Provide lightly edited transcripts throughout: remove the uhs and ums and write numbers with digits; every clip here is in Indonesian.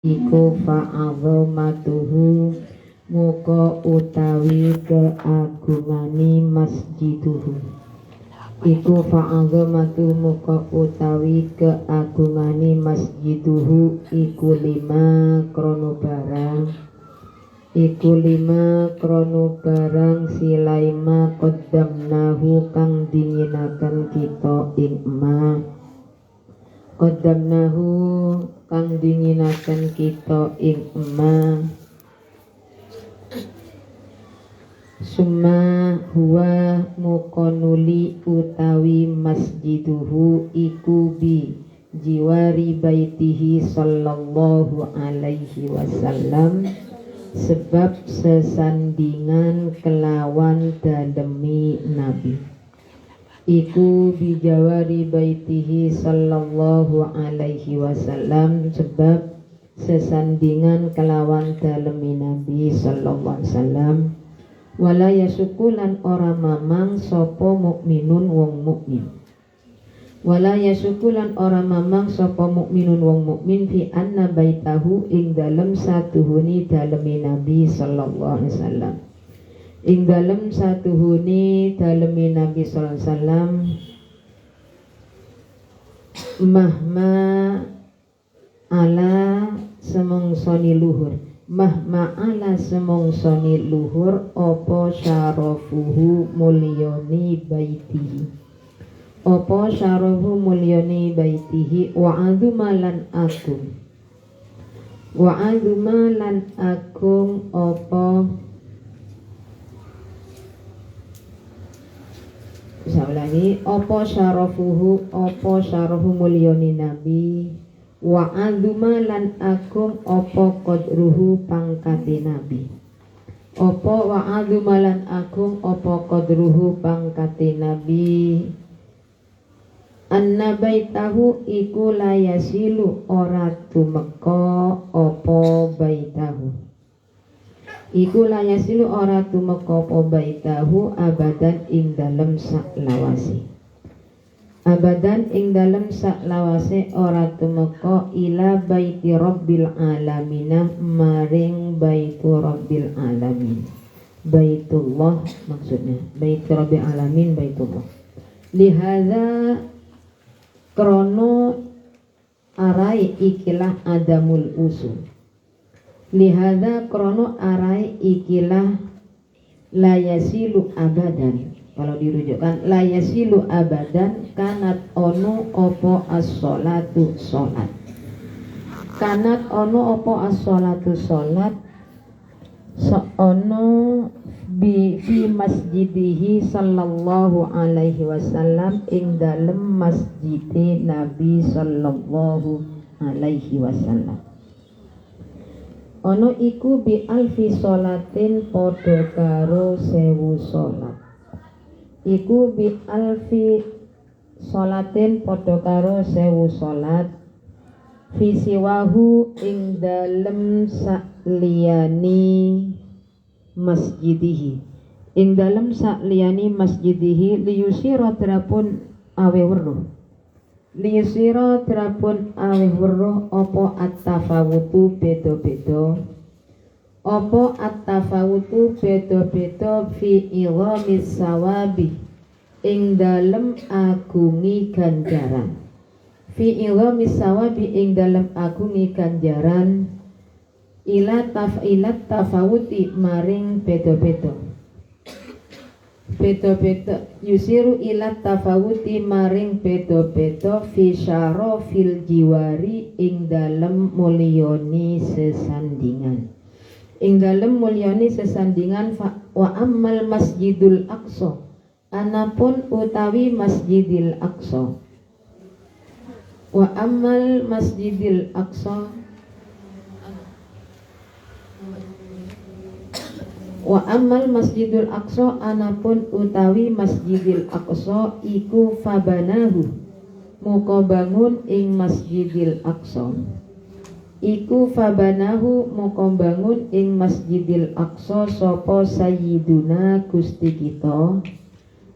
iku fa'azamatuhu muka utawi keagungani masjiduhu iku fa'azamatuhu muka utawi keagungani masjiduhu iku lima krono barang silaima qaddamnahu kang dinginaken kita ing ma qaddamnahu kang dinginaken kita ing ma summa huwa mukonuli utawi masjiduhu iku bi jiwari baitihi sallallahu alaihi wasallam sebab sesandingan kelawan dalemi Nabi iku bijawari baitihi sallallahu alaihi wasallam sebab sesandingan kelawan dalemi Nabi sallallahu alaihi wasallam wala yasukulan ora mamang sapa mukminun wong mukmin wala yasukulan ora mamang sapa mukminun wong mukmin fi anna baitahu ing dalem satuhuni dalemi Nabi sallallahu alaihi wasallam ing dalem satuhuni dalemi Nabi sallallahu alaihi wasallam mahma ala semongsoni luhur mahma ala semongsoni luhur apa syarafuhu mulyani baitihi apa syarafu mulyani baitihi wa azumalan agung apa bisa ulangi apa syarafu mulyani nabi wa azumalan agung apa qadruhu pangkati nabi apa wa azumalan agung apa qadruhu pangkati nabi anna baitahu iku layasilu ora tumeka apa baitahu iku layasilu ora tumeka apa baitahu abadan ing dalem saklawase abadan ing dalem saklawase ora tumeka ila baiti rabbil alamin maring baitu rabbil alamin baitullah maksudnya baitu rabbil alamin baitullah lihadza krono arai ikilah adamul usul lihada krono arai ikilah layasilu abadan kalau dirujukkan layasilu abadan kanat ono opo as-sholatu sholat kanat ono opo as-sholatu sholat ono fi masjidihi sallallahu alaihi wasallam ing dalem masjide Nabi sallallahu alaihi wasallam ono iku bi alfi sholatin padha karo 1000 sholat iku bi alfi sholatin padha karo 1000 sholat fi siwahu ing dalem sakliyani masjidihi ing dalem sakliyani masjidihi liyusira terapun awe weruh liyusira terapun awe weruh apa at-tafawutu beda-beda apa at-tafawutu beda-beda fi idhamis sawabi ing dalem agungi ganjaran fi idhamis sawabi ing dalem agungi ganjaran ila tafilat tafawuti maring beda-beda yusiru ila tafawuti maring beda-beda fi syarafil jiwari ing dalem mulyani sesandingan wa ammal masjidul aqsa anapun utawi masjidil aqsa wa ammal masjidil aqsa wa amal masjidul aqsa anapun utawi masjidil aqsa iku fabanahu muka bangun ing masjidil aqsa iku fabanahu muka bangun ing masjidil aqsa sapa sayyiduna gusti kita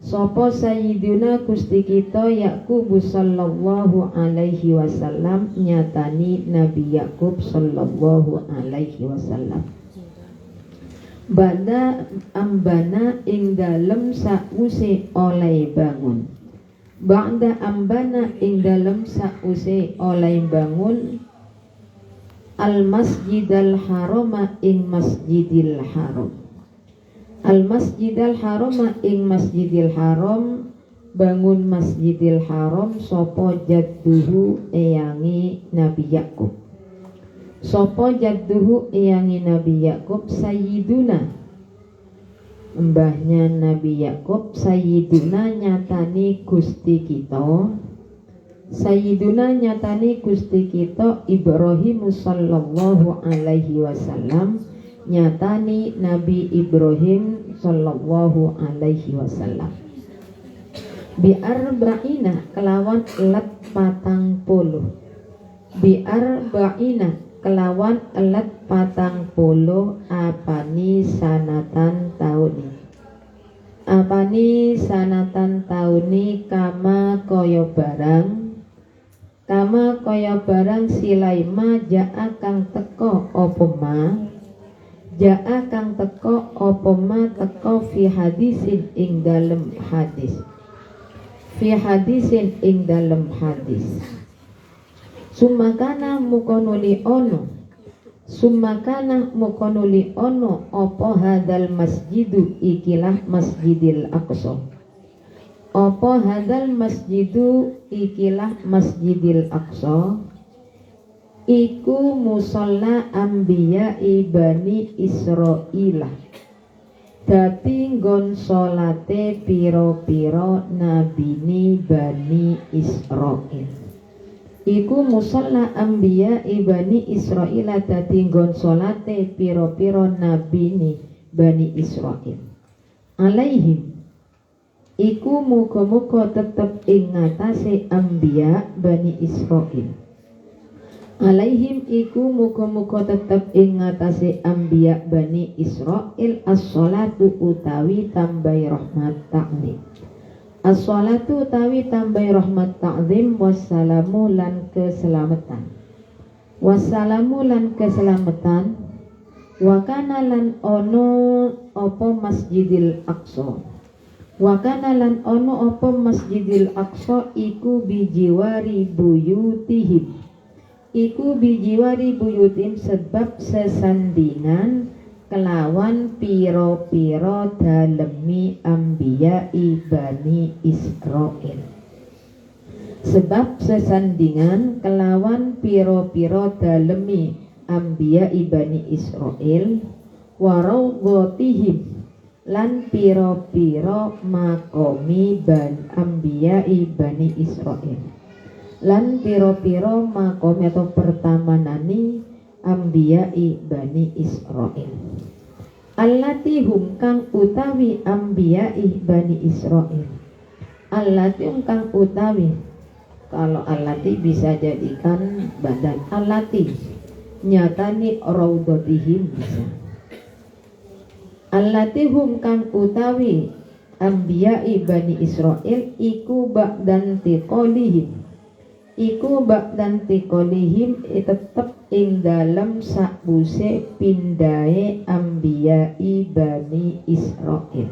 Sapa sayyiduna Gusti kita Yakub sallallahu alaihi wasallam nyatani Nabi Yakub sallallahu alaihi wasallam. Bada ambana ing dalem sakwuse oleh bangun. Ba'da ambana ing dalem sakwuse oleh bangun al masjidal harama ing masjidil haram. Al masjidil haram ing masjidil haram, bangun masjidil haram sopo jadduhu eyangi Nabi Yakub. Sopo jadduhu eyangi Nabi Yakub sayyiduna, mbahnya Nabi Yakub. Sayyiduna nyatani Gusti kita, sayyiduna nyatani Gusti kita Ibrahim sallallahu alaihi wasallam, nyatani Nabi Ibrahim sallallahu alaihi wasallam. Bi'arba'ina kelawan elat patang puluh. Bi'arba'ina kelawan elat patang puluh apani sanatan tauni. Apani sanatan tauni kama kaya barang. Kama kaya barang silaima ja'a kang teko apa ma. Ja'a kang teko apa ma teko fi hadisin ing dalem hadis. Fi hadisin ing dalem hadis. Sumakana mukonuli ono. Sumakana mukonuli ono apa hadal masjidu ikilah Masjidil Aqsa. Apa hadal masjidu ikilah Masjidil Aqsa. Iku musalla anbiya Bani Israilah. Dadi nggon salate pira-pira nabini Bani Israil. Iku musalla anbiya Bani Israilah, dadi nggon salate pira-pira nabini Bani Israil. Alaihim iku muga-muga tetep ing ngatasé anbiya Bani Israil. Alaihim iku muga-muga tetep ing ngatasé anbiya Bani Israil as-sholatu utawi tambahi rahmat ta'zim. As-sholatu utawi tambahi rahmat ta'zim wassalamu lan keselamatan. Wassalamu lan keselamatan. Wa kana lan ono apa Masjidil Aqsa. Wa kana lan ono apa Masjidil Aqsa iku bijiwari buyutihim. Iku bijiwari buyutim sebab sesandingan kelawan piro-piro dalemi anbiya Bani Israil. Sebab sesandingan kelawan piro-piro dalemi anbiya Bani Israil. Warawdotihim lan piro-piro makomi anbiya Bani Israil. Lan piro-piro makom atau pertamanani anbiya'i Bani Israil. Allati hum kang utawi anbiya'i Bani Israil. Allati hum kang utawi, kalau allati bisa jadikan badan. Allati nyatani raudotihim bisa. Allati hum kang utawi anbiya'i Bani Israil iku ba'dan tiqolihim. Iku ba'dan tiqolihim tetep ing dalam sakbuse pindahe anbiya'i Bani Israil.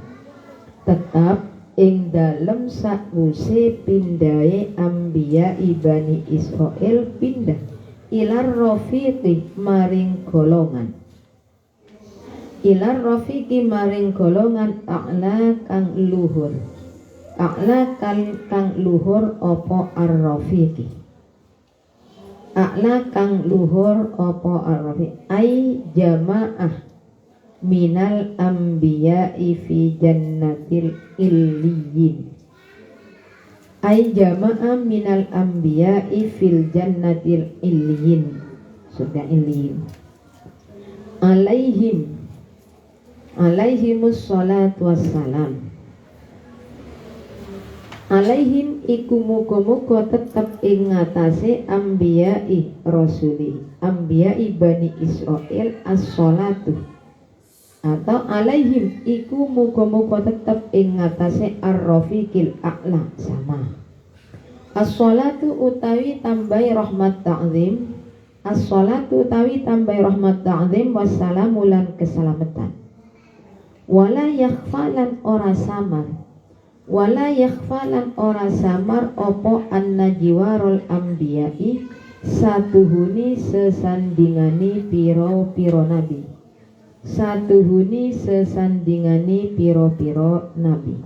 Tetap ing dalam sakbuse pindahe anbiya'i Bani Israil pindah ilar rafiqi maring golongan. Ilar rafiqi maring golongan a'la kang luhur. A'la kang luhur opo ar-rafiqi. A'la kang luhur opo ar-rafiqi. Ay jamaah minal anbiya'i fi jannatil illiyin. Ay jamaah minal anbiya'i fil jannatil illiyin. Sudah illiyin. Alaihimus salatu wassalam. Alaihim iku muga-muga tetep ing ngatasé anbiya'i rasuli anbiya'i Bani Israil as-sholatu atau alaihim iku muga-muga tetep ing ngatasé ar-rafiqil a'la sama. As-sholatu utawi tambahi rahmat ta'zim, as-sholatu utawi tambahi rahmat ta'zim wassalamu lan keselamatan. Wala yakhfalan ora samar, wala yakhfalan ora samar opo anna jiwarul ambiyai satuhuni sesandingani piro-piro nabi, satuhuni sesandingani piro-piro nabi.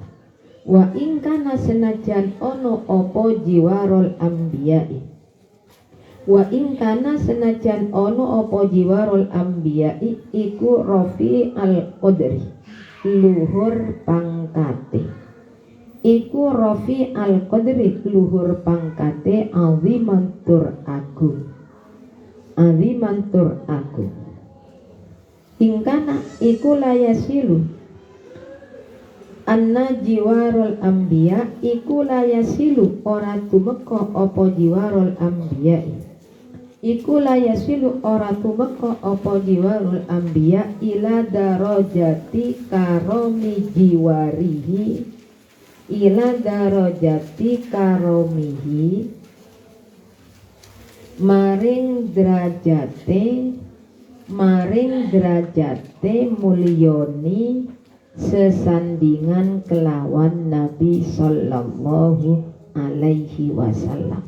Wa ingkana senajan ono opo jiwarul ambiyai, wa ingkana senajan ono opo jiwarul ambiyai iku rofi al qadri luhur pangkate, iku rofi al qadri luhur pangkate azimantur agung, azimantur agung. Ingkana iku layasilu anna jiwarul ambiya iku layasilu ora tumeka apa jiwarul ambiya, iku layasilu ora tumeka apa jiwarul ambiya ila darajati karomi jiwarihi, ila darajati karomihi maring derajate, maring derajate mulyoni sesandingan kelawan Nabi sallallahu alaihi wasallam,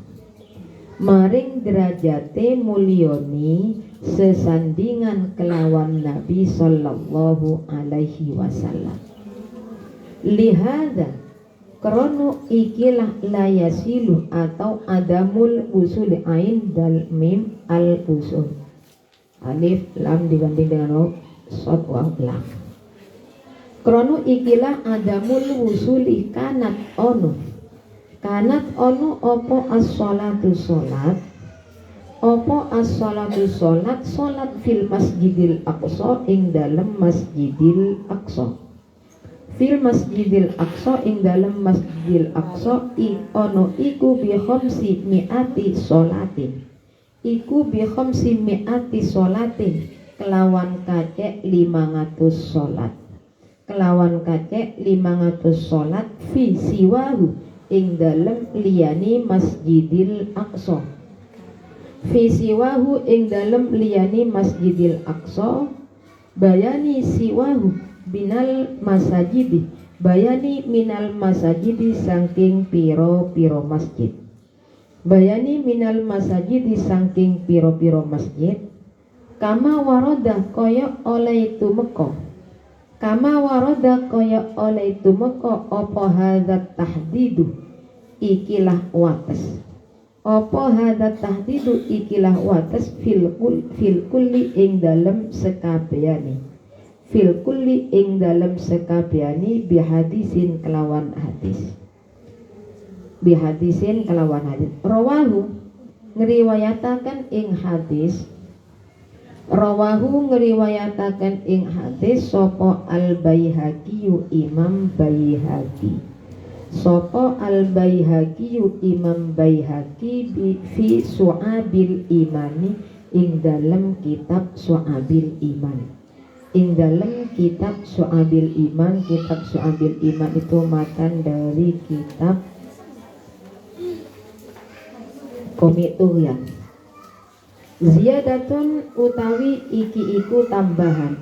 maring derajate mulyoni sesandingan kelawan Nabi sallallahu alaihi wasallam. Lihada krono ikilah layasilu atau adamul usul ain dal mim al usul, alif lam diganti dengan shad waw lam. Krono ikilah adamul wusuli kanat ono, kanat ono opo as-sholatu sholat, opo as-sholatu sholat, sholat fil masjidil aqsa ing dalem masjidil aqsa, fil masjidil aqsa ing dalem masjidil aqsa ono iku bi khamsi mi'ati sholatin, iku bi khamsi mi'ati sholatin kelawan kacek 500 sholat, kelawan kacek 500 sholat fi siwahu ing dalem liyani masjidil aqsa, fi siwahu ing dalem liyani masjidil aqsa, bayani siwahu binal masajidi, bayani minal masajidi saking piro-piro masjid, bayani minal masajidi saking piro-piro masjid, kama waroda kaya oleh tumeka, kama waroda kaya oleh tumeka apa hadat tahdidu ikilah wates, apa hadat tahdidu ikilah wates fil kulli ing dalem sekabehane, fil kulli ing dalem sekabehane bihadisin kelawan hadis, bihadisin kelawan hadis. Rawahu ngriwayataken ing hadis, rawahu ngriwayataken ing hadis sapa al-Baihaqi Imam Baihaqi, sapa al-Baihaqi Imam Baihaqi fi Su'abil Imani ing dalem kitab Su'abil Iman, ing dalem kitab Su'abil Iman. Kitab Su'abil Iman itu matan dari kitab Komik Tughyan. Ziyadatun utawi iki iku tambahan,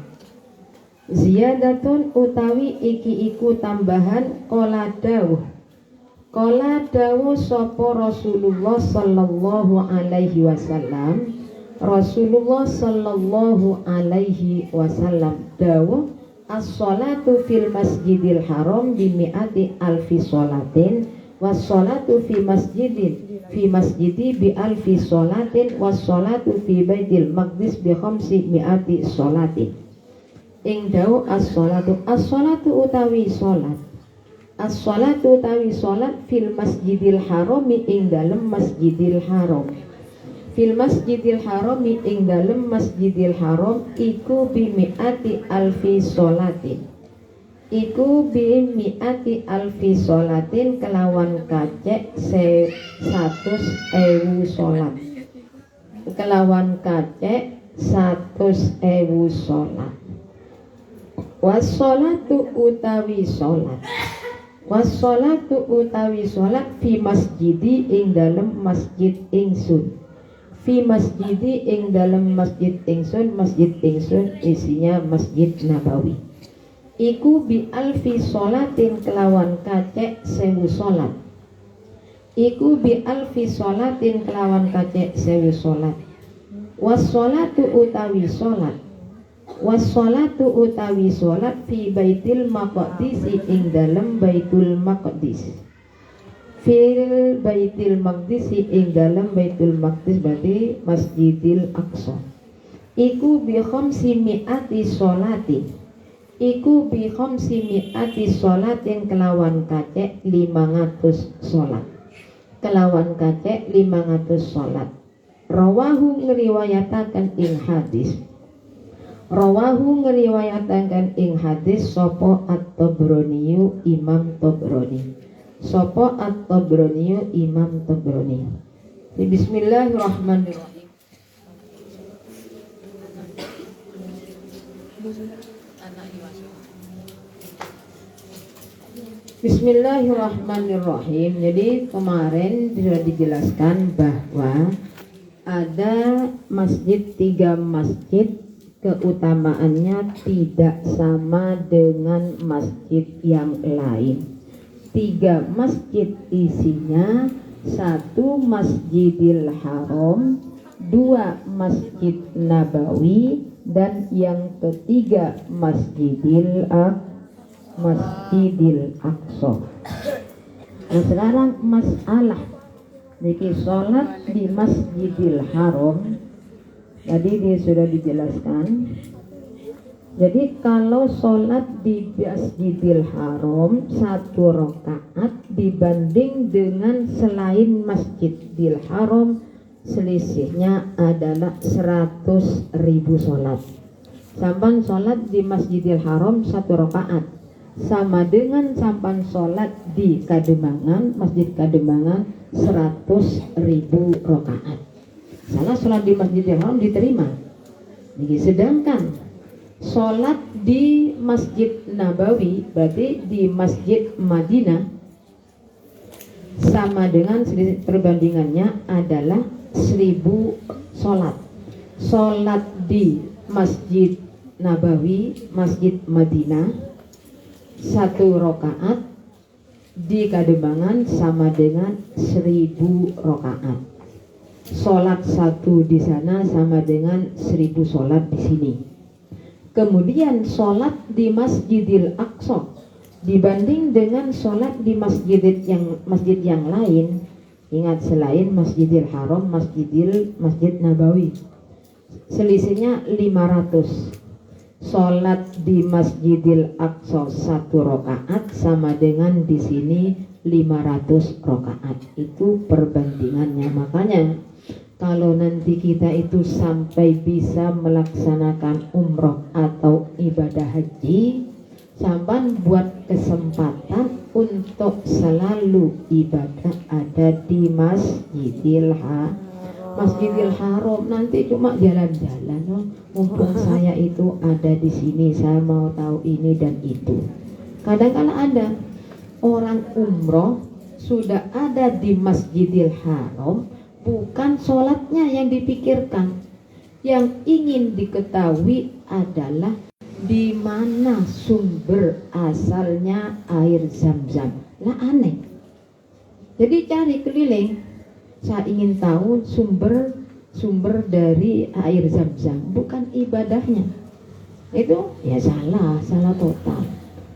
ziyadatun utawi iki iku tambahan. Qala dawuh sapa Rasulullah sallallahu alaihi wasallam, Rasulullah sallallahu alaihi wasallam dawuh as-sholatu fil masjidil haram bi mi'ati alfi sholatin was sholatu fi masjidi bi alfi sholatin was sholatu fi baitil maqdis bi khamsi mi'ati sholatin. Ing dawuh as-sholatu, as-sholatu utawi sholat, as-sholatu utawi sholat fil masjidil harami ing dalem masjidil haram, fil masjidil harami ing dalem masjidil haram iku bi mi'ati alfi sholatin, iku bi mi'ati alfi sholatin kelawan kacek 100.000 sholat, kelawan kacek 100.000 sholat. Wassolatu utawi sholat. Wassolatu utawi sholat fi masjidi ing dalem masjid ingsun. Fi masjidi ing dalem masjid ingsun. Masjid ingsun isinya Masjid Nabawi. Iku bi alfi sholatin kelawan kacek 1000 sholat. Iku bi alfi sholatin kelawan kacek 1000 sholat. Wassolatu utawi sholat. Wassolatu utawi sholat fi baitil maqdisi ing dalem baitul maqdis. Fil baitil maqdisi ing dalem baitul maqdis berarti Masjidil Aqsa. Iku bi khamsi mi'ati sholati. Iku bi khamsi mi'ati sholatin kelawan kacek 500 sholat. Kelawan kacek 500 sholat. Rawahu ngriwayataken ing hadis. Rawahu ngriwayataken ing hadis sapa At-Tabrani Imam Tabrani. Sapa At-Tabrani Imam Tabrani. Bismillahirrahmanirrahim. Bismillahirrahmanirrahim. Jadi kemarin sudah dijelaskan bahwa ada masjid, 3 masjid keutamaannya tidak sama dengan masjid yang lain. 3 masjid isinya 1 Masjidil Haram, 2 Masjid Nabawi, dan yang ketiga Masjidil Aqsa. Nah sekarang masalah niki sholat di Masjidil Haram tadi dia sudah dijelaskan. Jadi kalau sholat di Masjidil Haram 1 rakaat dibanding dengan selain Masjidil Haram selisihnya adalah 100.000 sholat. Sampan sholat di Masjidil Haram 1 rakaat sama dengan sampan sholat di Kademangan, Masjid Kademangan 100.000 rakaat. Salah sholat di Masjidil Haram diterima. Jadi sedangkan sholat di Masjid Nabawi berarti di Masjid Madinah sama dengan perbandingannya adalah 1000 sholat. Sholat di Masjid Nabawi, Masjid Madinah 1 rakaat, di Kademangan sama dengan 1000 rakaat. Sholat 1 di sana sama dengan 1000 sholat di sini. Kemudian sholat di Masjidil Aqsa dibanding dengan sholat di masjid yang lain, ingat selain Masjidil Haram, Masjid Nabawi, selisihnya 500. Sholat di Masjidil Aqsa 1 rakaat sama dengan di sini 500 rakaat. Itu perbandingannya. Makanya kalau nanti kita itu sampai bisa melaksanakan umroh atau ibadah haji, sampan buat kesempatan untuk selalu ibadah ada di Masjidil Haram. Nanti cuma jalan-jalan, oh, mumpung saya itu ada di sini, saya mau tahu ini dan itu. Kadang-kadang ada orang umroh sudah ada di Masjidil Haram, bukan sholatnya yang dipikirkan. Yang ingin diketahui adalah di mana sumber asalnya air Zam-Zam. Lah aneh. Jadi cari keliling, saya ingin tahu sumber dari air Zam-Zam, bukan ibadahnya. Itu ya salah total.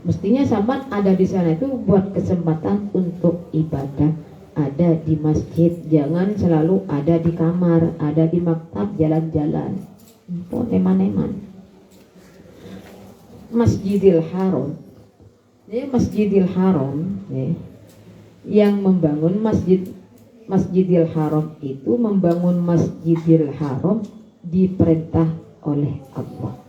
Mestinya sahabat ada di sana itu buat kesempatan untuk ibadah, ada di masjid, jangan selalu ada di kamar, ada di maktab, jalan-jalan, eman-eman. Masjidil Haram, ya, Masjidil Haram, ya, yang membangun Masjidil Haram itu membangun Masjidil Haram diperintah oleh Allah.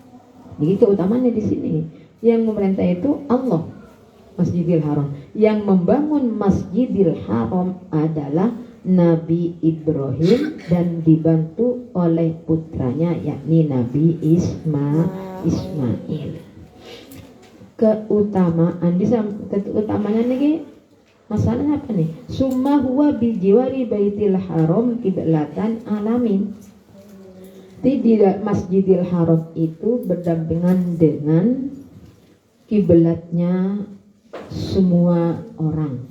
Jadi keutamanya di sini yang memerintah itu Allah. Masjidil Haram yang membangun Masjidil Haram adalah Nabi Ibrahim dan dibantu oleh putranya yakni Nabi Ismail. keutamaan keutamanya nih masalahnya apa nih? Summa huwa bijiwari baitil haram kiblatan alamin. Tidak, Masjidil Haram itu berdampingan dengan kiblatnya semua orang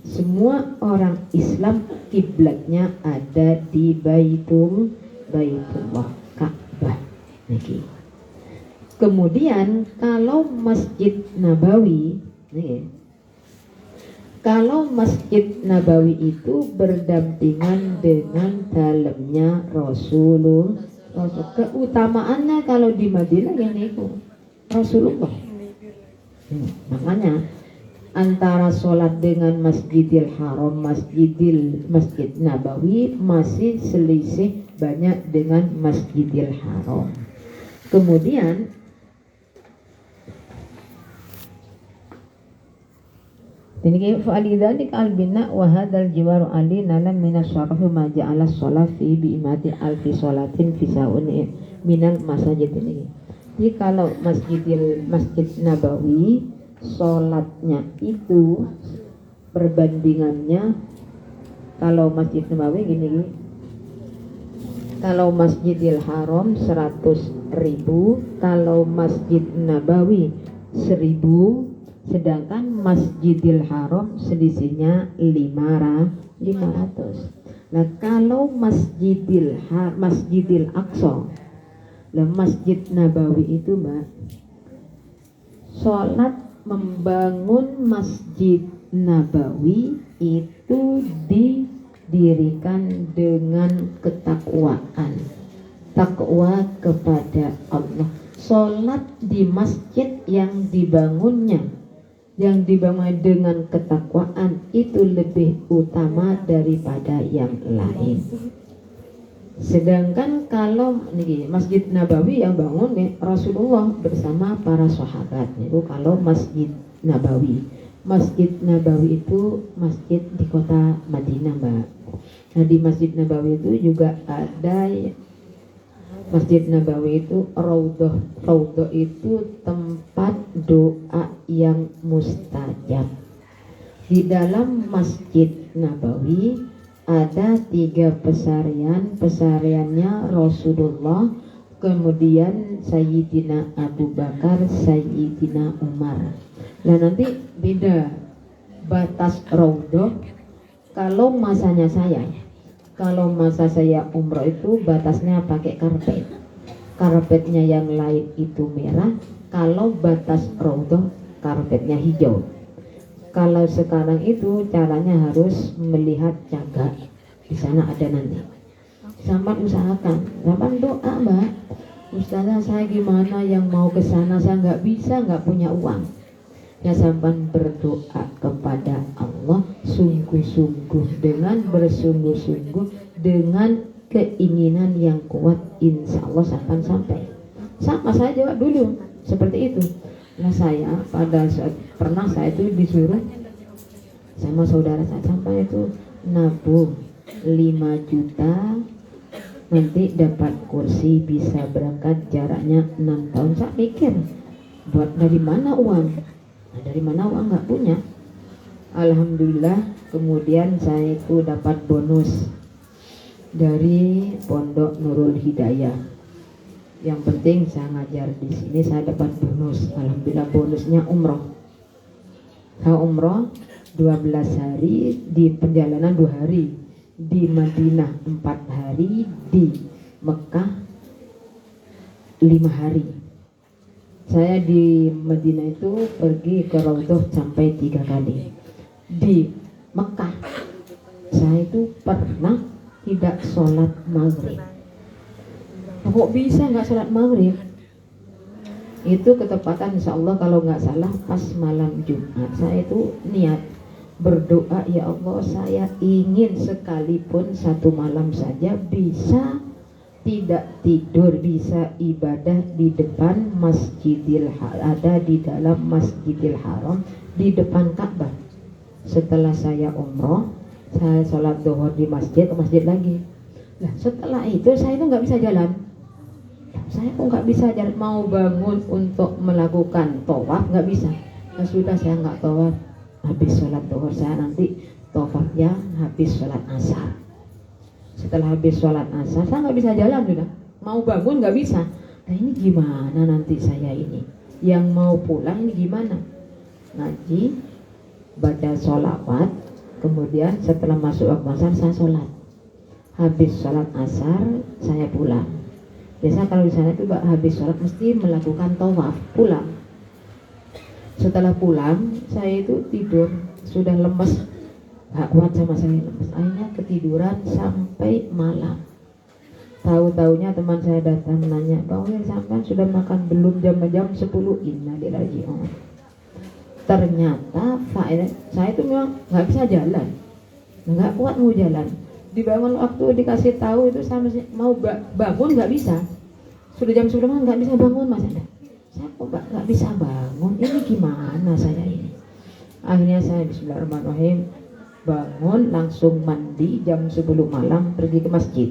Islam. Kiblatnya ada di Baitullah Ka'bah. Kemudian kalau Masjid Nabawi itu berdampingan dengan dalamnya Rasulullah. Keutamaannya kalau di Madinah ini Rasulullah. Makanya antara sholat dengan Masjidil Haram, Masjid Nabawi masih selisih banyak dengan Masjidil Haram. Kemudian ini fa'alidzalik al-bina wa hadzal jiwaru ali nalam minas syarafi ma ja'ala sholat fi bi'imati alfi sholatin fi sa'uni minal masajid ini. Jadi kalau Masjid Nabawi sholatnya itu perbandingannya, kalau Masjid Nabawi gini, kalau Masjidil Haram 100.000, kalau Masjid Nabawi 1.000, sedangkan Masjidil Haram selisihnya 500. Nah kalau Masjidil Aqsa, nah Masjid Nabawi itu Mbak, sholat membangun Masjid Nabawi itu didirikan dengan ketakwaan, takwa kepada Allah. Sholat di masjid yang dibangun dengan ketakwaan itu lebih utama daripada yang lain. Sedangkan kalau Masjid Nabawi yang bangun Rasulullah bersama para sahabat, itu kalau Masjid Nabawi itu masjid di kota Madinah Mbak. Nah di Masjid Nabawi itu juga ada Masjid Nabawi itu Raudhah itu tempat doa yang mustajab. Di dalam Masjid Nabawi ada 3 pesariannya Rasulullah, kemudian Sayyidina Abu Bakar, Sayyidina Umar. Nah nanti beda batas Raudhah. Kalau masa saya umroh itu batasnya pakai karpet. Karpetnya yang lain itu merah. Kalau batas Raudhah karpetnya hijau. Kalau sekarang itu caranya harus melihat jaga. Di sana ada nanti. Sampai usahakan, sampai doa Mbak. Ustazah saya gimana yang mau ke sana, saya nggak punya uang. Ya sampan berdoa kepada Allah sungguh-sungguh, dengan bersungguh-sungguh, dengan keinginan yang kuat, insya Allah sampan sampai. Sama saya jawab dulu seperti itu. Nah saya pada saat pernah saya itu disuruh sama saudara saya sampai itu nabung 5 juta nanti dapat kursi bisa berangkat jaraknya 6 tahun. Saya mikir buat dari mana uang? Nah, dari mana uang nggak punya. Alhamdulillah kemudian saya itu dapat bonus dari Pondok Nurul Hidayah. Yang penting saya ngajar di sini saya dapat bonus. Alhamdulillah bonusnya umroh. Saya umroh 12 hari, di perjalanan 2 hari, di Madinah 4 hari, di Mekah 5 hari. Saya di Madinah itu pergi ke Raudhah sampai 3 kali. Di Mekah saya itu pernah tidak sholat maghrib. Kok bisa nggak sholat maghrib? Itu ketepatan insya Allah kalau nggak salah pas malam Jumat. Saya itu niat berdoa, ya Allah saya ingin sekalipun 1 malam saja bisa tidak tidur, bisa ibadah di depan ada di dalam Masjidil Haram, di depan Ka'bah. Setelah saya umroh, saya sholat zuhur di masjid, ke masjid lagi. Nah setelah itu saya itu nggak bisa jalan. Saya kok nggak bisa jalan, mau bangun untuk melakukan tawaf nggak bisa. Nah, sudah saya nggak tawaf, habis sholat zuhur saya nanti tawafnya habis sholat asar. Setelah habis sholat asar saya nggak bisa jalan sudah, mau bangun nggak bisa. Nah ini gimana nanti saya ini, yang mau pulang ini gimana? Ngaji, baca sholawat, kemudian setelah masuk waktu asar saya sholat. Habis sholat asar saya pulang. Biasa kalau di sana itu habis sholat mesti melakukan tawaf, pulang. Setelah pulang saya itu tidur, sudah lemes, gak kuat sama saya lemes. Akhirnya ketiduran sampai malam. Tahu-taunya teman saya datang nanya, Bang Wir sampai sudah makan belum, jam 10? Innalillahi. Ternyata saya itu memang nggak bisa jalan, nggak kuat mau jalan. Dibangun waktu dikasih tahu itu sama mau bangun nggak bisa. Sudah jam 10 nggak bisa bangun Mas Anda. Saya kok nggak bisa bangun, ini gimana saya ini? Akhirnya saya bismillahirrahmanirrahim bangun, langsung mandi jam 10 malam, pergi ke masjid.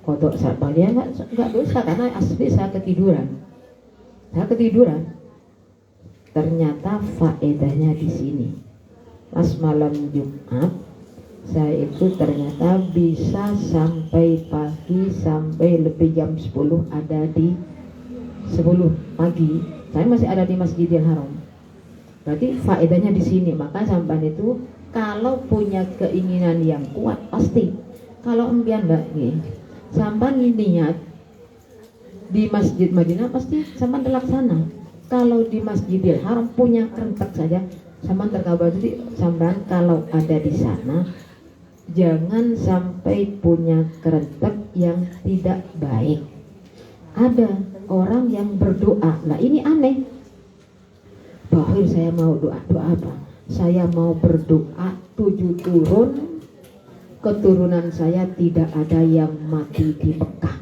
Kodok sabarnya nggak dosa karena asli saya ketiduran. Ternyata faedahnya di sini. Pas malam Jumat saya itu ternyata bisa sampai pagi, sampai lebih jam 10 ada di 10 pagi saya masih ada di Masjidil Haram. Berarti faedahnya di sini. Maka sampai itu kalau punya keinginan yang kuat pasti, kalau enggak sampai niat di Masjid Madinah pasti sampai terlaksana. Kalau di Masjidil Haram punya kerentek saja sampai terkabar. Jadi sampai kalau ada di sana jangan sampai punya kerentek yang tidak baik. Ada orang yang berdoa, nah ini aneh. Bahwa saya mau doa apa? Saya mau berdoa 7 turun, keturunan saya tidak ada yang mati di Mekah.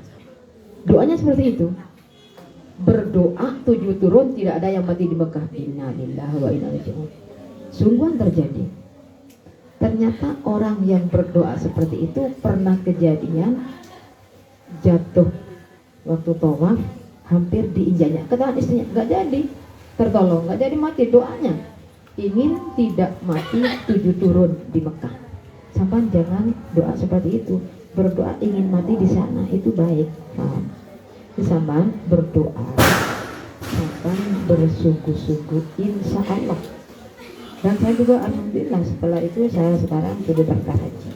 Doanya seperti itu. Berdoa 7 turun tidak ada yang mati di Mekah. Innalillahi wa inna ilaihi raji'un. Sungguh terjadi. Ternyata orang yang berdoa seperti itu pernah kejadian jatuh waktu tawaf, hampir diinjaknya. Ketahuan istrinya, nggak jadi tertolong, nggak jadi mati. Doanya ingin tidak mati 7 turun di Mekah. Sampai jangan doa seperti itu. Berdoa ingin mati di sana itu baik, paham? Sampai berdoa, sampai bersungguh-sungguh, insya Allah. Dan saya juga alhamdulillah setelah itu saya sekarang sudah daftar haji.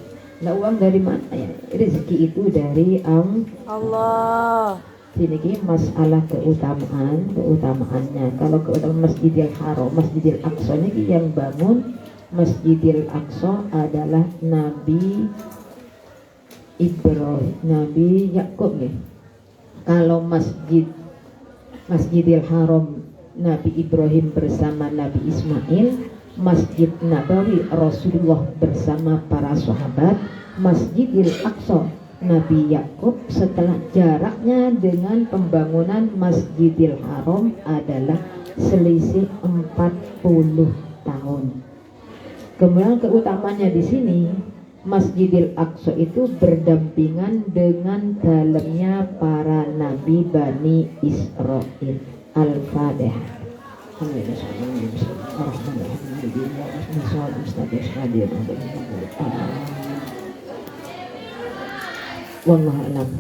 Nah uang dari mana ya? Rezeki itu dari Allah. Ini masalah keutamaannya. Kalau keutamaan Masjidil Haram, Masjidil Aqsa ini yang bangun Masjidil Aqsa adalah Nabi Ibrahim, Nabi Yakub nih. Kalau Masjidil Haram Nabi Ibrahim bersama Nabi Ismail, Masjid Nabawi Rasulullah bersama para sahabat, Masjidil Aqsa Nabi Yakub. Setelah jaraknya dengan pembangunan Masjidil Haram adalah selisih 40 tahun. Kemudian keutamanya di sini Masjidil Aqsa itu berdampingan dengan dalamnya para nabi Bani Israel. Al-Fatihah. Wallahu a'lam.